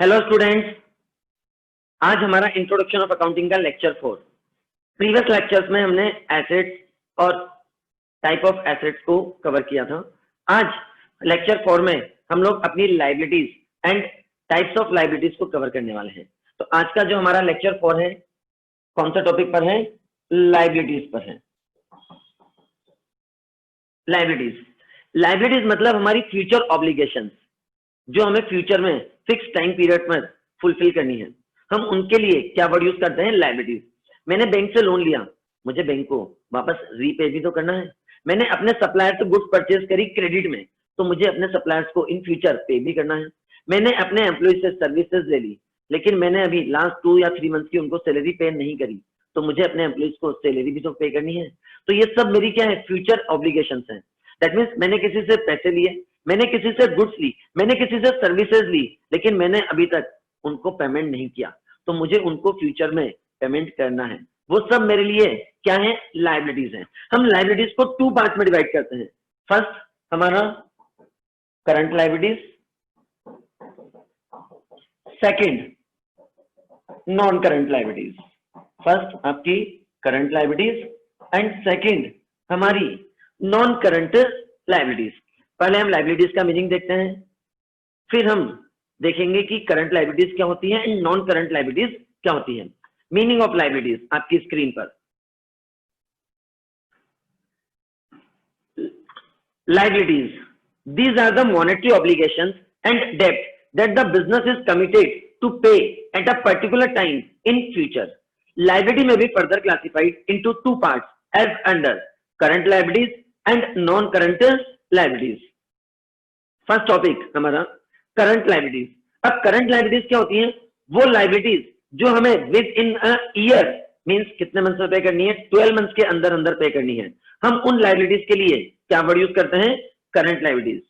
Hello students, आज हमारा introduction of accounting का लेक्चर 4। प्रीवियस लेक्चर्स में हमने एसेट्स और टाइप ऑफ एसेट्स को कवर किया था। आज लेक्चर 4 में हम लोग अपनी liabilities and types of liabilities को कवर करने वाले हैं। तो आज का जो हमारा लेक्चर 4 है, कौन सा टॉपिक पर है? लायबिलिटीज पर है। लायबिलिटीज मतलब हमारी फ्यूचर ऑब्लिगेशंस जो हमें फ्यूचर में फिक्स टाइम पीरियड में फुलफिल करनी है। हम उनके लिए क्या वर्ड यूज करते हैं? लायबिलिटीज। मैंने बैंक से लोन लिया, मुझे बैंक को वापस रीपे भी तो करना है। मैंने अपने सप्लायर से गुड्स परचेज करी क्रेडिट में, तो मुझे अपने सप्लायर्स को इन फ्यूचर पे भी करना है। मैंने अपने एम्प्लॉय से सर्विसेज ले ली, लेकिन मैंने अभी लास्ट 2 या 3 मंथ की उनको सैलरी पे नहीं करी, तो मुझे अपने एम्प्लॉयज को सैलरी भी तो पे करनी है। तो ये सब मेरी क्या है? फ्यूचर ऑब्लिगेशंस है। दैट मीन्स मैंने किसी से पैसे लिए, मैंने किसी से गुड्स ली, मैंने किसी से सर्विसेज ली, लेकिन मैंने अभी तक उनको पेमेंट नहीं किया, तो मुझे उनको फ्यूचर में पेमेंट करना है। वो सब मेरे लिए क्या है? लायबिलिटीज है। हम लायबिलिटीज को 2 पार्ट में डिवाइड करते हैं। फर्स्ट हमारा current liabilities, second non current liabilities. First आपकी करंट लायबिलिटीज एंड सेकंड हमारी नॉन करंट लायबिलिटीज। पहले हम लायबिलिटीज का मीनिंग देखते हैं, फिर हम देखेंगे कि करंट लायबिलिटीज क्या होती है एंड नॉन करंट लायबिलिटीज क्या होती है। मीनिंग ऑफ लायबिलिटीज आपकी स्क्रीन पर। Liabilities, these are the monetary obligations and debt that the business is committed to pay at a particular time in future. Liability may be further classified into 2 parts as under current liabilities and non-current liabilities. First topic हमारा current liabilities. अब current liabilities क्या होती है? वो liabilities जो हमें with in a year, means कितने months में पे करनी है? 12 मंथ्स के अंदर अंदर पे करनी है। हम उन लायबिलिटीज के लिए क्या वर्ड यूज करते हैं? Current liabilities.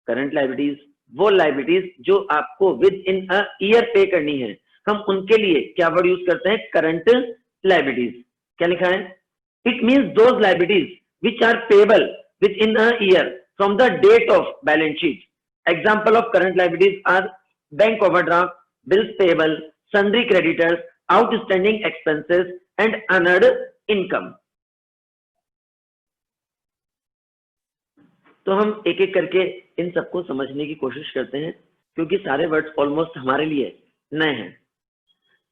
करंट लायबिलिटीज वो लायबिलिटीज जो आपको विद इन अ ईयर पे करनी है, हम उनके लिए क्या वर्ड यूज करते हैं? Current liabilities. क्या लिखा है? It means those liabilities which are payable within a year from the date of balance sheet. Example of current liabilities are bank overdraft, bills payable, sundry creditors, outstanding expenses and unearned income. तो हम एक एक करके इन सबको समझने की कोशिश करते हैं, क्योंकि सारे वर्ड्स ऑलमोस्ट हमारे लिए नए हैं।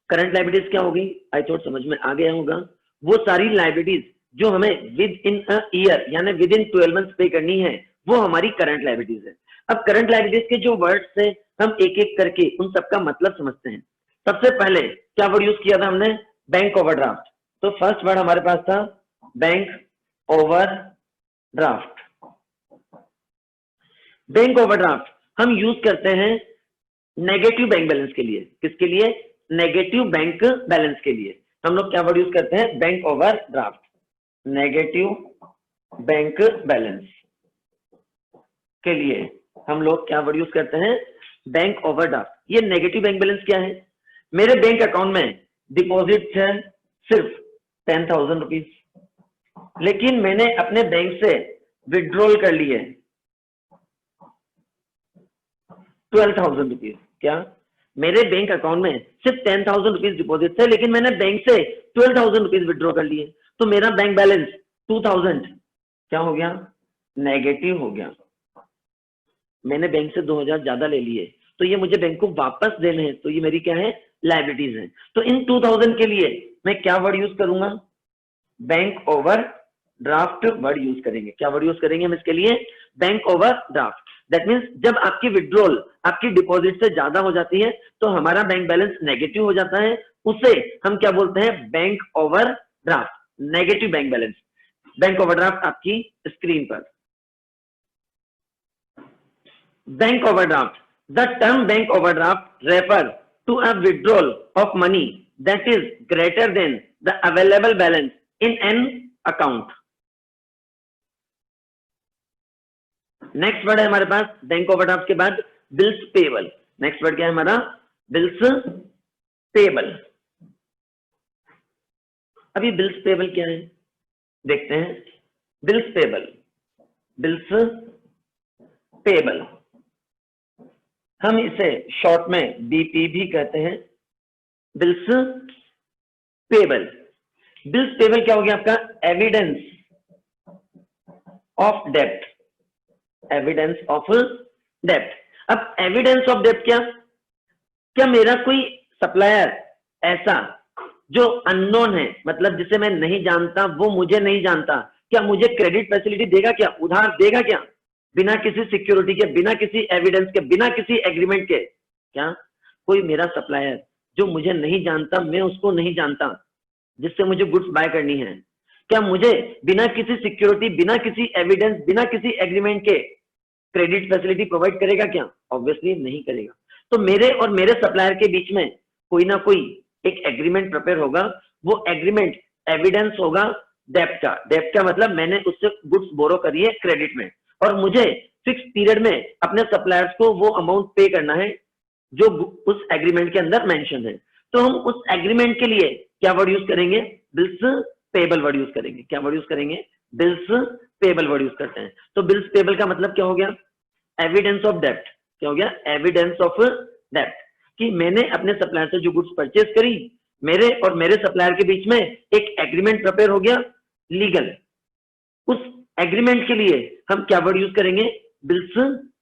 करंट लायबिलिटीज क्या होगी? आई थॉट समझ में आ गया होगा। वो सारी लायबिलिटीज जो हमें विद इन अ ईयर यानी विद इन 12 मंथ्स पे करनी है, वो हमारी करंट लायबिलिटीज है। अब करंट लायबिलिटीज के जो वर्ड्स है, हम एक एक करके उन सबका मतलब समझते हैं। सबसे पहले क्या वर्ड यूज किया था हमने? Bank overdraft. तो फर्स्ट वर्ड हमारे पास था बैंक ओवरड्राफ्ट। बैंक ओवरड्राफ्ट हम यूज करते हैं नेगेटिव बैंक बैलेंस के लिए। किसके लिए? नेगेटिव बैंक बैलेंस के लिए हम लोग क्या वर्ड यूज करते हैं? Bank overdraft. Negative bank balance के लिए हम लोग क्या वर्ड यूज करते हैं? Bank overdraft. ये नेगेटिव बैंक बैलेंस क्या है? मेरे बैंक अकाउंट में डिपॉजिट है सिर्फ 10,000 रुपीज, लेकिन मैंने अपने बैंक से विड्रॉल कर लिए 12,000 रुपीज। क्या? मेरे बैंक अकाउंट में सिर्फ 10,000 रुपीज डिपॉजिट थे, लेकिन मैंने बैंक से 12,000 रुपीज विड्रॉ कर लिए, तो मेरा बैंक बैलेंस 2,000 क्या हो गया? नेगेटिव हो गया। मैंने बैंक से 2,000 ज्यादा ले लिए, तो ये मुझे बैंक को वापस देने हैं, तो ये मेरी क्या है? लायबिलिटीज है। तो इन 2,000 के लिए मैं क्या वर्ड यूज करूंगा? Bank over draft word use करेंगे। क्या वर्ड यूज करेंगे हम इसके लिए? Bank over draft. That means जब आपकी विड्रॉल आपकी डिपॉजिट से ज्यादा हो जाती है, तो हमारा बैंक बैलेंस नेगेटिव हो जाता है, उसे हम क्या बोलते हैं? Bank overdraft, negative bank balance. Bank overdraft आपकी स्क्रीन पर। Bank overdraft, the term bank overdraft refer to a withdrawal of money that is greater than the available balance in an account. Next word है हमारे पास bank overdraft के बाद bills payable. Next word क्या है हमारा? Bills payable. अभी bills payable क्या है देखते हैं। बिल्स पेबल, बिल्स पेबल हम इसे शॉर्ट में बीपी भी कहते हैं, बिल्स पेबल। बिल्स पेबल क्या हो गया आपका? Evidence of dept, evidence of डेप्ट। अब एविडेंस ऑफ डेप्ट क्या? क्या मेरा कोई सप्लायर ऐसा जो अननोन है, मतलब जिसे मैं नहीं जानता, वो मुझे नहीं जानता, क्या मुझे क्रेडिट फैसिलिटी देगा? क्या उधार देगा? क्या बिना किसी सिक्योरिटी के, बिना किसी एविडेंस के, बिना किसी एग्रीमेंट के? क्या कोई मेरा सप्लायर जो मुझे नहीं जानता, मैं उसको नहीं जानता, जिससे मुझे गुड्स बाय करनी है, क्या मुझे बिना किसी सिक्योरिटी, बिना किसी एविडेंस, बिना किसी एग्रीमेंट के क्रेडिट फैसिलिटी प्रोवाइड करेगा? क्या ऑब्वियसली नहीं करेगा। तो मेरे और मेरे सप्लायर के बीच में कोई ना कोई एक एग्रीमेंट प्रिपेयर होगा। वो एग्रीमेंट एविडेंस होगा डेप्ट का। डेप्ट का मतलब मैंने उससे गुड्स बोरो करी है क्रेडिट में, और मुझे फिक्स पीरियड में अपने सप्लायर्स को वो अमाउंट पे करना है जो उस एग्रीमेंट के अंदर मेंशन है। तो हम उस एग्रीमेंट के लिए क्या वर्ड यूज करेंगे? बिल्स पेबल वर्ड यूज करेंगे। क्या वर्ड यूज करेंगे? बिल्स पेबल वर्ड यूज करते हैं। तो बिल्स पेबल का मतलब क्या हो गया? एविडेंस ऑफ डेप्ट। क्या हो गया? एविडेंस ऑफ डेप्ट, कि मैंने अपने सप्लायर से जो गुड्स परचेज करी, मेरे और मेरे सप्लायर के बीच में एक एग्रीमेंट प्रिपेयर हो गया लीगल। उस एग्रीमेंट के लिए हम क्या वर्ड यूज करेंगे? बिल्स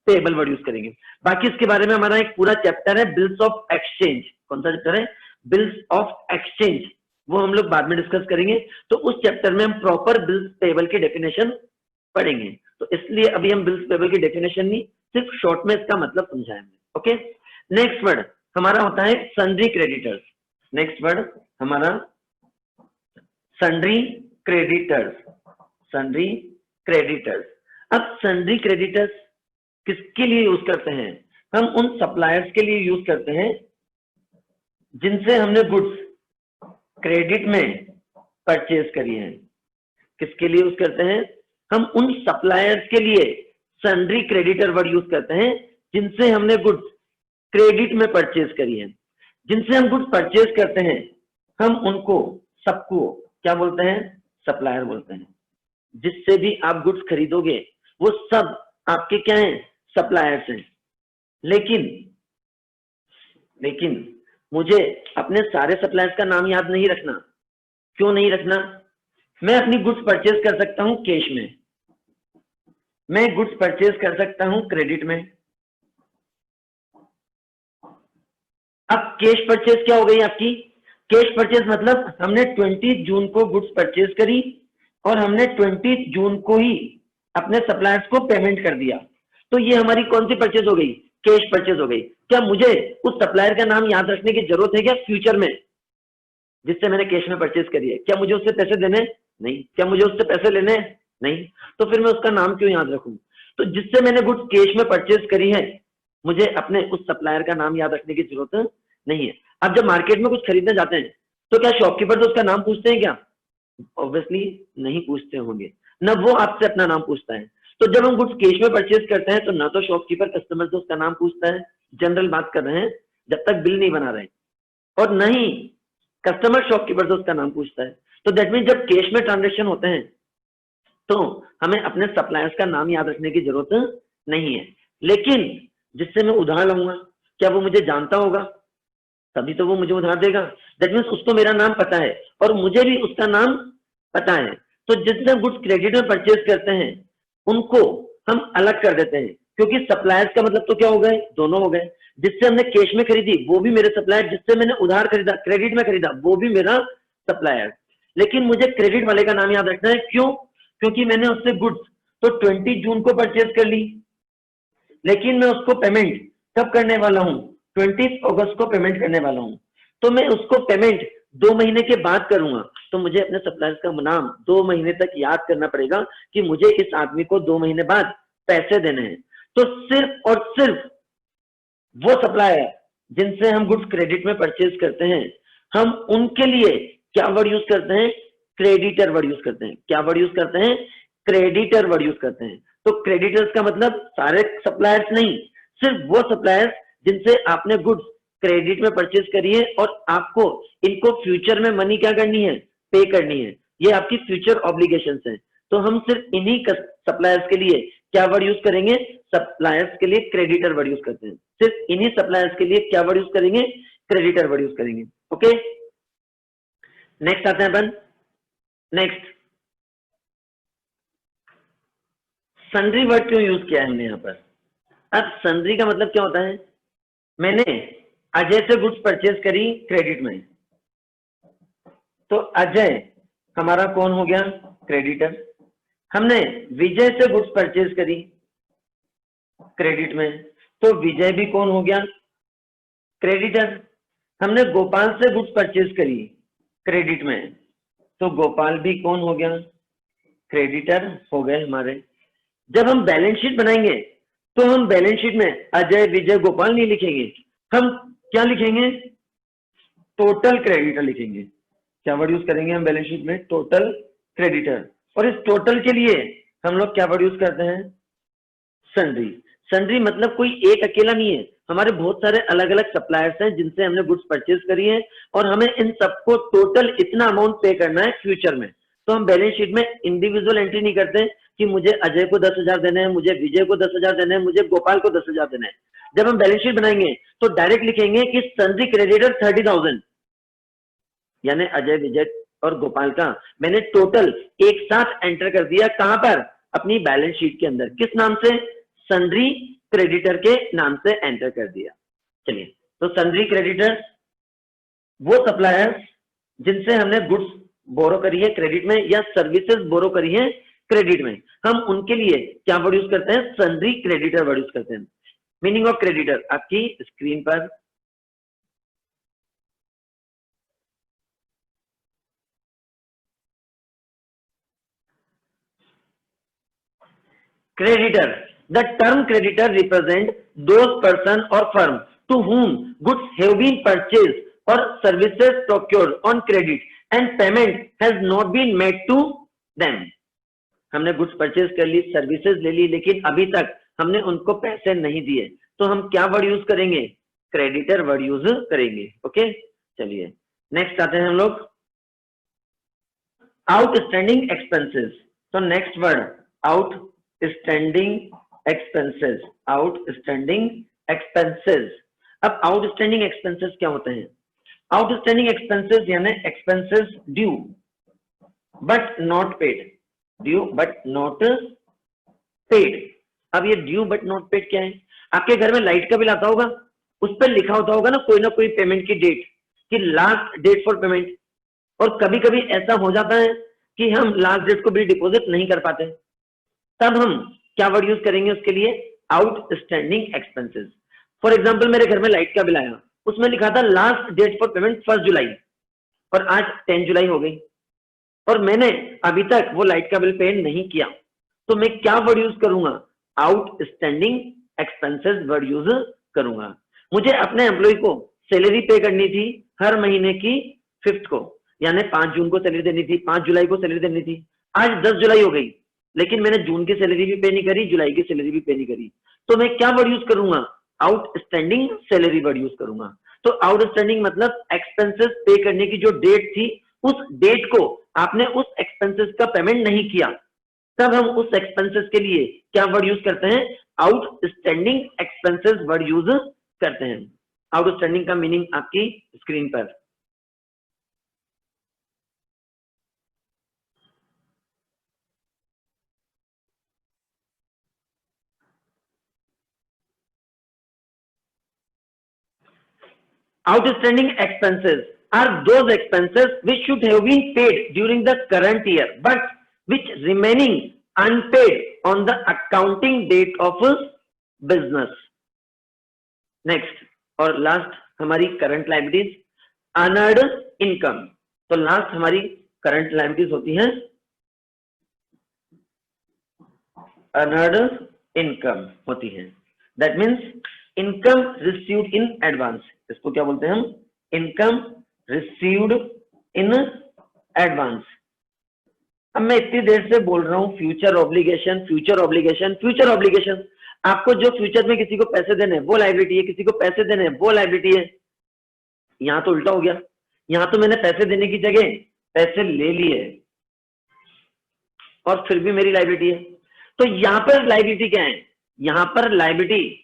पेबल वर्ड यूज करेंगे। बाकी इसके बारे में हमारा एक पूरा चैप्टर है बिल्स ऑफ एक्सचेंज। कौन सा चैप्टर है? Bills of exchange. वो हम लोग बाद में डिस्कस करेंगे। तो उस चैप्टर में हम प्रॉपर बिल्स पेबल की डेफिनेशन पढ़ेंगे। तो इसलिए अभी हम बिल्स पेबल की डेफिनेशन नहीं, सिर्फ शॉर्ट में इसका मतलब समझाएंगे। ओके, नेक्स्ट वर्ड हमारा होता है सन्ड्री क्रेडिटर्स। नेक्स्ट वर्ड हमारा सन्ड्री क्रेडिटर्स। Sundry creditors. अब सन्ड्री क्रेडिटर्स किसके लिए यूज करते हैं? हम उन सप्लायर्स के लिए यूज करते हैं जिनसे हमने गुड्स क्रेडिट में परचेज करी है। किसके लिए यूज करते हैं? हम उन सप्लायर्स के लिए सन्ड्री क्रेडिटर वर्ड यूज करते हैं जिनसे हमने गुड्स क्रेडिट में परचेज करी है। जिनसे हम गुड्स परचेज करते हैं, हम उनको सबको क्या बोलते हैं? सप्लायर बोलते हैं। जिससे भी आप गुड्स खरीदोगे वो सब आपके क्या हैं? सप्लायर्स हैं। लेकिन मुझे अपने सारे सप्लायर्स का नाम याद नहीं रखना। क्यों नहीं रखना? मैं अपनी गुड्स परचेज कर सकता हूं कैश में, मैं गुड्स परचेज कर सकता हूं क्रेडिट में। अब कैश परचेज क्या हो गई आपकी? कैश परचेज मतलब हमने 20 जून को गुड्स परचेज करी और हमने 20 जून को ही अपने सप्लायर्स को पेमेंट कर दिया। तो ये हमारी कौन सी परचेज हो गई? कैश परचेज हो गई। क्या मुझे उस सप्लायर का नाम याद रखने की जरूरत है क्या फ्यूचर में, जिससे मैंने कैश में परचेज करी है? क्या मुझे उससे पैसे देने? नहीं। क्या मुझे उससे पैसे लेने? नहीं। तो फिर मैं उसका नाम क्यों याद रखूं? तो जिससे मैंने गुड्स कैश में परचेज करी है, मुझे अपने उस सप्लायर का नाम याद रखने की जरूरत नहीं है। अब जब मार्केट में कुछ खरीदने जाते हैं तो क्या शॉपकीपर तो उसका नाम पूछते हैं क्या? ऑब्वियसली नहीं पूछते होंगे ना, वो आपसे अपना नाम पूछता है। तो जब हम गुड्स कैश में परचेज करते हैं तो ना तो शॉपकीपर कस्टमर से उसका नाम पूछता है, जनरल बात कर रहे हैं जब तक बिल नहीं बना रहे, और न ही कस्टमर शॉपकीपर से उसका नाम पूछता है। तो दैट मीन जब कैश में ट्रांजेक्शन होते हैं तो हमें अपने सप्लायर्स का नाम याद रखने की जरूरत नहीं है। लेकिन जिससे मैं उधार लूंगा, क्या वो मुझे जानता होगा? तभी तो वो मुझे उधार देगा। दैट मीन्स उसको मेरा नाम पता है और मुझे भी उसका नाम पता है। तो जितने गुड्स क्रेडिट में परचेज करते हैं उनको हम अलग कर देते हैं, क्योंकि सप्लायर्स का मतलब तो क्या हो गए? दोनों हो गए। जिससे हमने कैश में खरीदी वो भी मेरे सप्लायर, जिससे मैंने उधार खरीदा क्रेडिट में खरीदा वो भी मेरा सप्लायर। लेकिन मुझे क्रेडिट वाले का नाम याद रखना है। क्यों? क्योंकि मैंने उससे गुड्स तो 20 जून को परचेज कर ली, लेकिन मैं उसको पेमेंट कब करने वाला हूं? 20 अगस्त को पेमेंट करने वाला हूं। तो मैं उसको पेमेंट 2 महीने के बाद करूंगा। तो मुझे अपने सप्लायर्स का नाम 2 महीने तक याद करना पड़ेगा कि मुझे इस आदमी को 2 महीने बाद पैसे देने हैं। तो सिर्फ और सिर्फ वो सप्लायर जिनसे हम गुड्स क्रेडिट में परचेज करते हैं, हम उनके लिए क्या वर्ड यूज करते हैं? क्रेडिटर वर्ड यूज करते हैं। क्या वर्ड यूज करते हैं? क्रेडिटर वर्ड यूज करते हैं। तो क्रेडिटर्स का मतलब सारे सप्लायर्स नहीं, सिर्फ वो सप्लायर्स जिनसे आपने गुड्स क्रेडिट में परचेज करी है और आपको इनको फ्यूचर में मनी क्या करनी है? पे करनी है। ये आपकी फ्यूचर ऑब्लिगेशंस हैं। तो हम सिर्फ इन्हीं सप्लायर्स के लिए क्या वर्ड यूज करेंगे? सप्लायर्स के लिए क्रेडिटर वर्ड यूज करते हैं। सिर्फ इन्हीं सप्लायर्स के लिए क्या वर्ड यूज करेंगे? क्रेडिटर वर्ड यूज करेंगे। ओके, नेक्स्ट आते हैं अपन। नेक्स्ट, सन्ड्री वर्ड क्यों यूज किया है हमने यहाँ पर? अब सन्ड्री का मतलब क्या होता है? मैंने अजय से गुड्स परचेज करी क्रेडिट में, तो अजय हमारा कौन हो गया? क्रेडिटर। हमने विजय से गुड्स परचेज करी क्रेडिट में, तो विजय भी कौन हो गया? क्रेडिटर। हमने गोपाल से गुड्स परचेज करी क्रेडिट में, तो गोपाल भी कौन हो गया? क्रेडिटर हो गए हमारे। जब हम बैलेंस शीट बनाएंगे तो हम बैलेंस शीट में अजय, विजय, गोपाल नहीं लिखेंगे, हम क्या लिखेंगे? टोटल क्रेडिटर लिखेंगे। क्या वर्ड यूज करेंगे हम बैलेंस शीट में? Total creditor. और इस टोटल के लिए हम लोग क्या वर्ड यूज करते हैं? सन्ड्री। सन्ड्री मतलब कोई एक अकेला नहीं है, हमारे बहुत सारे अलग अलग सप्लायर्स हैं जिनसे हमने गुड्स परचेज करी है, और हमें इन सबको टोटल इतना अमाउंट पे करना है फ्यूचर में। तो हम बैलेंस शीट में इंडिविजुअल एंट्री नहीं करते कि मुझे अजय को 10,000 देने हैं, मुझे विजय को 10,000 देने हैं, मुझे गोपाल को 10,000 देने हैं। जब हम बैलेंस शीट बनाएंगे तो डायरेक्ट लिखेंगे कि सन्ड्री क्रेडिटर 30,000, यानी अजय, विजय और गोपाल का मैंने टोटल एक साथ एंटर कर दिया। कहां पर? अपनी बैलेंस शीट के अंदर। किस नाम से? सन्ड्री क्रेडिटर के नाम से एंटर कर दिया। चलिए, तो सन्ड्री क्रेडिटर वो सप्लायर्स जिनसे हमने गुड्स बोरो करी है क्रेडिट में, या सर्विसेज बोरो करी है क्रेडिट में, हम उनके लिए क्या वर्ड यूज करते हैं? सन्ड्री क्रेडिटर वर्ड यूज करते हैं। मीनिंग ऑफ क्रेडिटर आपकी स्क्रीन पर। Creditor. The term creditor represents those person or firm to whom goods have been purchased or services procured on credit and payment has not been made to them. हमने goods purchase कर ली, services ले ली, लेकिन अभी तक हमने उनको पैसे नहीं दिए, तो हम क्या वर्ड यूज करेंगे? क्रेडिटर वर्ड यूज करेंगे। ओके, चलिए नेक्स्ट आते हैं हम लोग, आउटस्टैंडिंग एक्सपेंसेस। तो next word outstanding expenses. Outstanding expenses. अब आउटस्टैंडिंग एक्सपेंसेस क्या होते हैं? आउटस्टैंडिंग एक्सपेंसेस यानी expenses due but not paid. Due but not paid. अब ये ड्यू बट नॉट पेड क्या है? आपके घर में लाइट का बिल आता होगा, उस पर लिखा होता होगा ना कोई पेमेंट की डेट, कि लास्ट डेट फॉर पेमेंट। और कभी कभी ऐसा हो जाता है कि हम लास्ट डेट को बिल डिपॉजिट नहीं कर पाते, तब हम क्या वर्ड यूज करेंगे उसके लिए? Outstanding expenses. फॉर एग्जाम्पल, मेरे घर में लाइट का बिल आया, उसमें लिखा था लास्ट डेट फॉर पेमेंट 1 जुलाई, और आज 10 जुलाई हो गई और मैंने अभी तक वो लाइट का बिल पे नहीं किया, तो मैं क्या वर्ड यूज करूंगा? आउटस्टैंडिंग एक्सपेंसेस वर्ड यूज करूंगा। मुझे अपने एम्प्लॉय को सैलरी पे करनी थी हर महीने की 5th को, यानी 5 जून को सैलरी देनी थी, 5 जुलाई को सैलरी देनी थी। आज 10 जुलाई हो गई, लेकिन मैंने जून की सैलरी भी पे नहीं करी, जुलाई की सैलरी भी पे नहीं करी, तो मैं क्या वर्ड यूज करूंगा? आउटस्टैंडिंग सैलरी वर्ड यूज करूंगा। तो आउटस्टैंडिंग मतलब एक्सपेंसेस पे करने की जो डेट थी, उस डेट को आपने उस एक्सपेंसेस का पेमेंट नहीं किया, तब हम उस एक्सपेंसेस के लिए क्या वर्ड यूज करते हैं? आउटस्टैंडिंग एक्सपेंसेस वर्ड यूज करते हैं। आउटस्टैंडिंग का मीनिंग आपकी स्क्रीन पर। Outstanding expenses are those expenses which should have been paid during the current year but which remaining unpaid on the accounting date of business. Next और last हमारी current liabilities, honoured income. तो last हमारी current liabilities होती है honoured income होती है। That means income received in advance. इसको क्या बोलते हैं हम? Income received in advance. अब मैं इतनी देर से बोल रहा हूं future obligation, future obligation, future obligation. आपको जो फ्यूचर में किसी को पैसे देने हैं वो लायबिलिटी है, किसी को पैसे देने हैं वो लायबिलिटी है। यहां तो उल्टा हो गया, यहां तो मैंने पैसे देने की जगह पैसे ले लिए और फिर भी मेरी लायबिलिटी है। तो यहाँ पर लायबिलिटी क्या है? यहाँ पर लायबिलिटी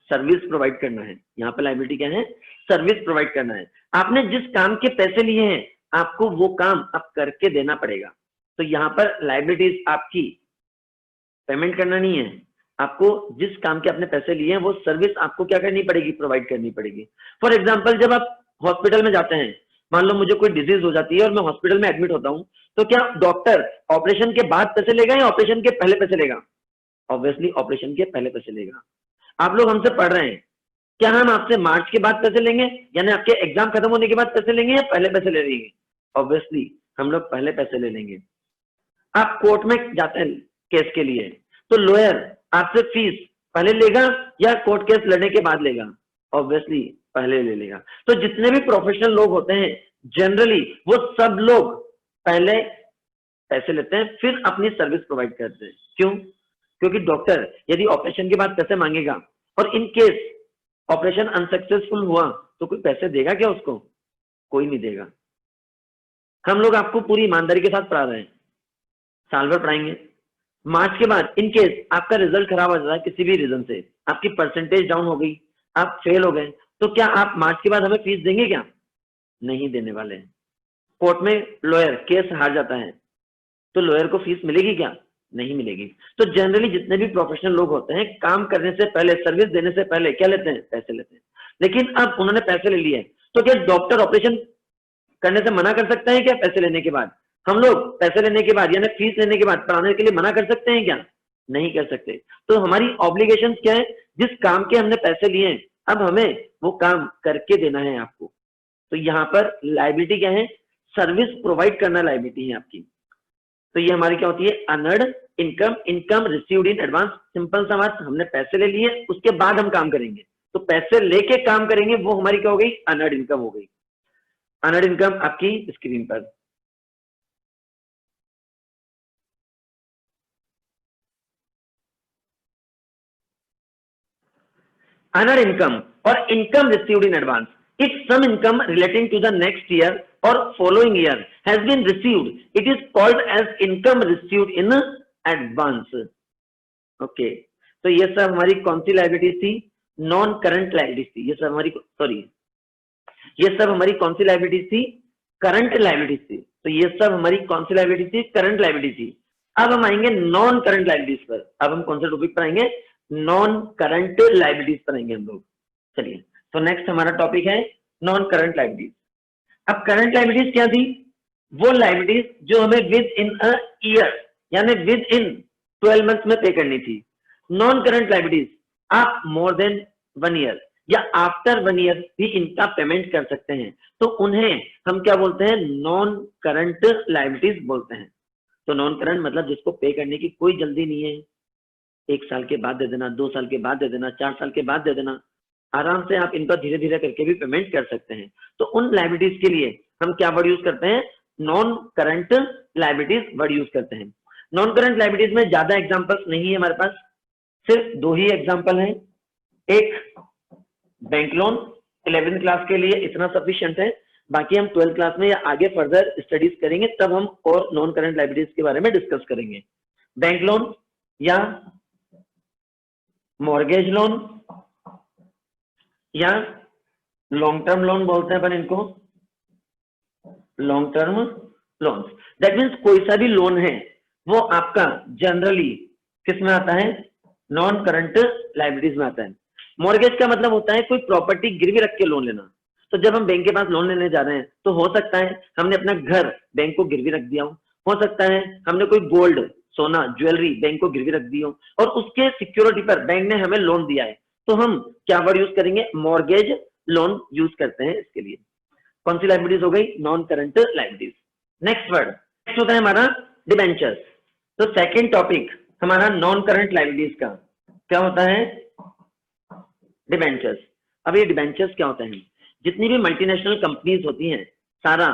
सर्विस प्रोवाइड करना है। यहाँ पर लायबिलिटी क्या है? सर्विस प्रोवाइड करना है। आपने जिस काम के पैसे लिए हैं आपको वो काम अब करके देना पड़ेगा। तो यहाँ पर लायबिलिटीज आपकी पेमेंट करना नहीं है, आपको जिस काम के आपने पैसे लिए हैं वो सर्विस आपको क्या करनी पड़ेगी? प्रोवाइड करनी पड़ेगी। फॉर एग्जाम्पल, जब आप हॉस्पिटल में जाते हैं, मान लो मुझे कोई डिजीज हो जाती है और मैं हॉस्पिटल में एडमिट होता हूं, तो क्या डॉक्टर ऑपरेशन के बाद पैसे लेगा या ऑपरेशन के पहले पैसे लेगा? ऑब्वियसली ऑपरेशन के पहले पैसे लेगा। आप लोग हमसे पढ़ रहे हैं, क्या हम आपसे मार्च के बाद पैसे लेंगे, यानी आपके एग्जाम खत्म होने के बाद पैसे लेंगे या पहले पैसे ले लेंगे? ऑब्वियसली हम लोग पहले पैसे ले लेंगे। आप कोर्ट में जाते हैं केस के लिए, तो लॉयर आपसे फीस पहले लेगा या कोर्ट केस लड़ने के बाद लेगा? ऑब्वियसली पहले ले लेगा। तो जितने भी प्रोफेशनल लोग होते हैं जनरली वो सब लोग पहले पैसे लेते हैं फिर अपनी सर्विस प्रोवाइड करते हैं। क्यों? क्योंकि डॉक्टर यदि ऑपरेशन के बाद पैसे मांगेगा और इन केस ऑपरेशन अनसक्सेसफुल हुआ तो कोई पैसे देगा क्या उसको? कोई नहीं देगा। हम लोग आपको पूरी ईमानदारी के साथ पढ़ा रहे हैं, साल भर पढ़ाएंगे। मार्च के बाद इन केस आपका रिजल्ट खराब हो जाता है किसी भी रीजन से, आपकी परसेंटेज डाउन हो गई, आप फेल हो गए, तो क्या आप मार्च के बाद हमें फीस देंगे क्या? नहीं देने वाले हैं। कोर्ट में लॉयर केस हार जाता है तो लॉयर को फीस मिलेगी क्या? नहीं मिलेगी। तो जनरली जितने भी प्रोफेशनल लोग होते हैं काम करने से पहले, सर्विस देने से पहले क्या लेते हैं? पैसे लेते हैं। लेकिन अब उन्होंने पैसे ले लिए तो क्या डॉक्टर ऑपरेशन करने से मना कर सकता है क्या? पैसे लेने के बाद हम लोग पैसे लेने के बाद यानी फीस लेने के बाद पढ़ाने के लिए मना कर सकते हैं क्या? नहीं कर सकते। तो हमारी ऑब्लिगेशन क्या है? जिस काम के हमने पैसे लिए हैं अब हमें वो काम करके देना है आपको। तो यहाँ पर लायबिलिटी क्या है? सर्विस प्रोवाइड करना लायबिलिटी है आपकी। तो ये हमारी क्या होती है? Earned income, income received in advance. Simple सा बात, हमने पैसे ले लिए उसके बाद हम काम करेंगे, तो पैसे लेके काम करेंगे वो हमारी क्या हो गई? अर्नड इनकम हो गई। अर्नड इनकम आपकी स्क्रीन पर। Earned income or income received in advance. If some income relating to the next year or following year has been received, it is called as income received in advance. Okay. तो ये सब हमारी कौन सी liabilities थी? Non current liabilities थी। ये सब हमारी ये सब हमारी कौन सी लाइबिलिटीज थी? करंट लाइबिलिटीज थी। तो ये सब हमारी कौन सी लाइबिलिटीज थी? करंट लाइबिलिटी थी। अब हम आएंगे नॉन करंट लाइबिलिटीज पर। अब हम कौन सा टॉपिक पर आएंगे? नॉन करंट लाइबिलिटीज पर आएंगे हम लोग। चलिए, तो नेक्स्ट हमारा टॉपिक है नॉन करंट लाइबिलिटीज। अब करंट लाइबिलिटीज क्या थी? वो लाइबिलिटीज जो हमें विद इन अ ईयर यानी विद इन 12 मंथ्स में पे करनी थी। नॉन करंट लाइबिलिटीज आप मोर देन 1 ईयर या आफ्टर 1 ईयर भी इनका पेमेंट कर सकते हैं, तो उन्हें हम क्या बोलते हैं? नॉन करंट लाइबिलिटीज बोलते हैं। तो नॉन करंट मतलब जिसको पे करने की कोई जल्दी नहीं है, 1 साल के बाद दे देना, 2 साल के बाद दे देना, 4 साल के बाद दे देना, आराम से आप इनका धीरे धीरे करके भी पेमेंट कर सकते हैं। तो उन लाइबिलिटीज के लिए हम क्या वर्ड यूज करते हैं? Non current liabilities word use करते हैं। नॉन करंट लाइबिलिटीज में ज्यादा एग्जांपल्स नहीं है हमारे पास, सिर्फ 2 ही एग्जांपल हैं। एक बैंक लोन, 11th क्लास के लिए इतना सफिशिएंट है, बाकी हम 12th क्लास में या आगे फर्दर स्टडीज करेंगे तब हम और नॉन करंट लाइबिलिटीज के बारे में डिस्कस करेंगे। बैंक लोन या मॉर्गेज लोन या लॉन्ग टर्म लोन बोलते हैं अपन इनको, long term loan. That means कोई सा भी लोन है वो आपका जनरली किस में आता है? नॉन करंट लाइबिलिटीज में आता है। मॉर्गेज का मतलब होता है कोई प्रॉपर्टी गिरवी रख के लोन लेना। तो जब हम बैंक के पास लोन लेने जा रहे हैं तो हो सकता है हमने अपना घर बैंक को गिरवी रख दिया हो सकता है हमने कोई गोल्ड, सोना, ज्वेलरी बैंक को गिरवी रख दी हो और उसके सिक्योरिटी पर बैंक ने हमें लोन दिया है, तो हम क्या वर्ड यूज करेंगे? मॉर्गेज लोन यूज करते हैं इसके लिए। कौन सी लाइबिलिटीज हो गई? Non current liabilities. Next word next होता है हमारा डिबेंचर्स। तो सेकंड टॉपिक हमारा नॉन करंट लाइबिलिटीज का क्या होता है? डिबेंचर्स। अब ये डिबेंचर्स क्या होते हैं? जितनी भी मल्टीनेशनल कंपनीज होती हैं सारा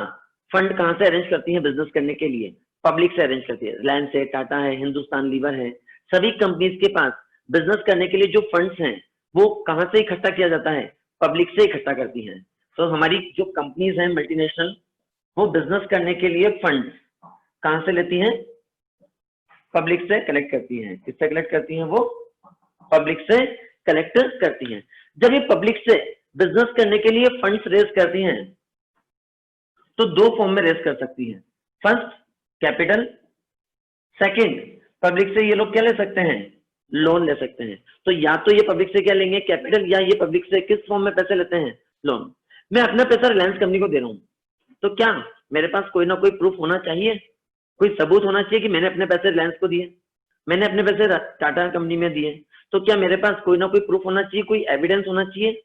फंड कहां से अरेंज करती हैं बिजनेस करने के लिए? पब्लिक से अरेंज करती है। रिलायंस है, टाटा है, हिंदुस्तान लीवर है, सभी कंपनीज के पास बिजनेस करने के लिए जो फंड्स हैं वो कहां से इकट्ठा किया जाता है? पब्लिक से इकट्ठा करती हैं। तो हमारी जो कंपनीज हैं मल्टीनेशनल वो बिजनेस करने के लिए फंड कहां से लेती हैं? पब्लिक से कलेक्ट करती हैं। किससे कलेक्ट करती हैं? वो पब्लिक से कलेक्ट करती हैं। जब ये पब्लिक से बिजनेस करने के लिए फंड्स रेज करती हैं तो दो फॉर्म में रेज कर सकती हैं। फर्स्ट कैपिटल, सेकंड पब्लिक से ये लोग क्या ले सकते हैं? लोन ले सकते हैं। तो या तो ये पब्लिक से क्या लेंगे? कैपिटल, या ये पब्लिक से किस फॉर्म में पैसे लेते हैं? लोन। मैं अपना पैसा रिलायंस कंपनी को दे रहा हूं, तो क्या मेरे पास कोई ना कोई प्रूफ होना चाहिए, कोई सबूत होना चाहिए कि मैंने अपने पैसे रिलायंस को दिए, मैंने अपने पैसे टाटा कंपनी में दिए। तो क्या मेरे पास कोई ना कोई प्रूफ होना चाहिए, कोई एविडेंस होना चाहिए?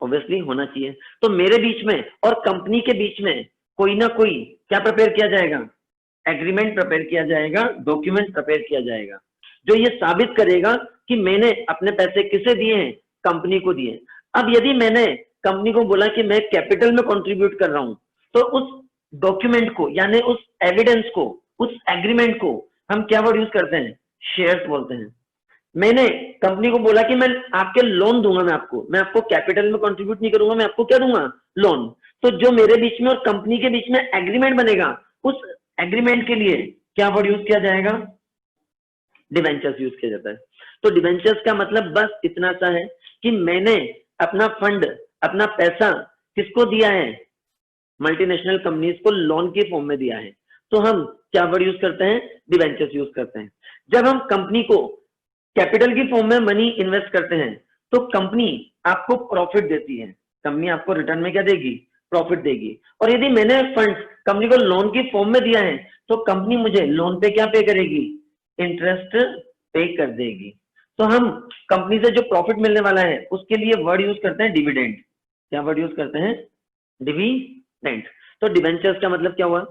ऑब्वियसली होना चाहिए। तो मेरे बीच में और कंपनी के बीच में कोई ना कोई क्या प्रिपेयर किया जाएगा? एग्रीमेंट प्रिपेयर किया जाएगा, डॉक्यूमेंट प्रिपेयर किया जाएगा, जो ये साबित करेगा कि मैंने अपने पैसे किसे दिए हैं? कंपनी को दिए। अब यदि मैंने कंपनी को बोला कि मैं कैपिटल में कंट्रीब्यूट कर रहा हूं, तो उस डॉक्यूमेंट को, यानी उस एविडेंस को, उस एग्रीमेंट को हम क्या वर्ड यूज करते हैं? शेयर्स बोलते हैं। मैंने कंपनी को बोला कि मैं आपके लोन दूंगा, मैं आपको कैपिटल में कंट्रीब्यूट नहीं करूंगा, मैं आपको क्या दूंगा? लोन। तो जो मेरे बीच में और कंपनी के बीच में एग्रीमेंट बनेगा, उस एग्रीमेंट के लिए क्या वर्ड यूज किया जाएगा? डिवेंचर्स यूज किया जाता है। तो डिवेंचर्स का मतलब बस इतना सा है कि मैंने अपना फंड, अपना पैसा किसको दिया है? मल्टीनेशनल कंपनीज को लोन के फॉर्म में दिया है। तो हम क्या वर्ड यूज करते हैं? डिवेंचर्स यूज करते हैं। जब हम कंपनी को कैपिटल की फॉर्म में मनी इन्वेस्ट करते हैं तो कंपनी आपको प्रॉफिट देती है, कंपनी आपको रिटर्न में क्या देगी? प्रॉफिट देगी। और यदि मैंने फंड्स कंपनी को लोन की फॉर्म में दिया है तो कंपनी मुझे लोन पे क्या पे करेगी? इंटरेस्ट पे कर देगी। तो हम कंपनी से जो प्रॉफिट मिलने वाला है उसके लिए वर्ड यूज करते हैं डिविडेंड। क्या वर्ड यूज करते हैं? डिविडेंड। तो डिवेंचर्स का मतलब क्या हुआ?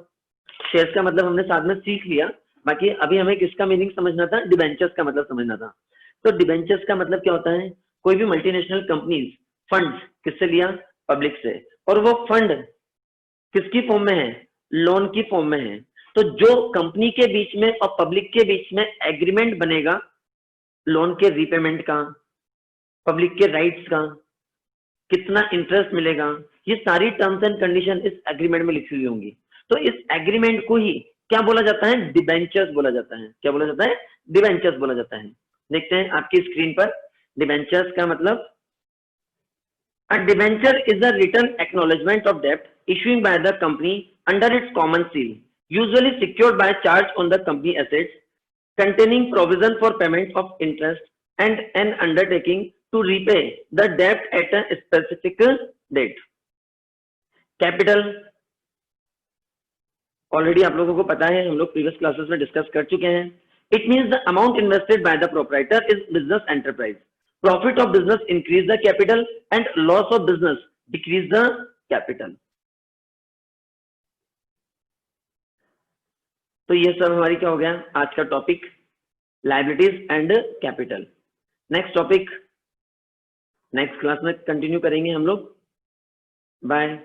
शेयर्स का मतलब हमने साथ में सीख लिया, बाकी अभी हमें किसका मीनिंग समझना था? डिवेंचर्स का मतलब समझना था। तो डिवेंचर्स का मतलब क्या होता है? कोई भी मल्टीनेशनल कंपनीज फंड्स किससे लिया? पब्लिक से, और वो फंड किसकी फॉर्म में है? लोन की फॉर्म में है। तो जो कंपनी के बीच में और पब्लिक के बीच में एग्रीमेंट बनेगा लोन के रीपेमेंट का, पब्लिक के राइट्स का, कितना इंटरेस्ट मिलेगा, ये सारी टर्म्स एंड कंडीशन इस एग्रीमेंट में लिखी हुई होंगी। तो इस एग्रीमेंट को ही क्या बोला जाता है? डिबेंचर्स बोला जाता है। क्या बोला जाता है? डिबेंचर्स बोला जाता है। देखते हैं आपकी स्क्रीन पर डिबेंचर्स का मतलब। A debenture is a written acknowledgement of debt issued by the company under its common seal, usually secured by charge on the company assets, containing provision for payment of interest and an undertaking to repay the debt at a specific date. Capital already आप लोगों को पता है, हम लोग previous classes में discuss कर चुके हैं। It means the amount invested by the proprietor is business enterprise. Profit of business increase the capital and loss of business decrease the capital. तो ये सब हमारी क्या हो गया आज का topic, liabilities and capital. Next topic next class में कंटिन्यू करेंगे हम लोग। बाय।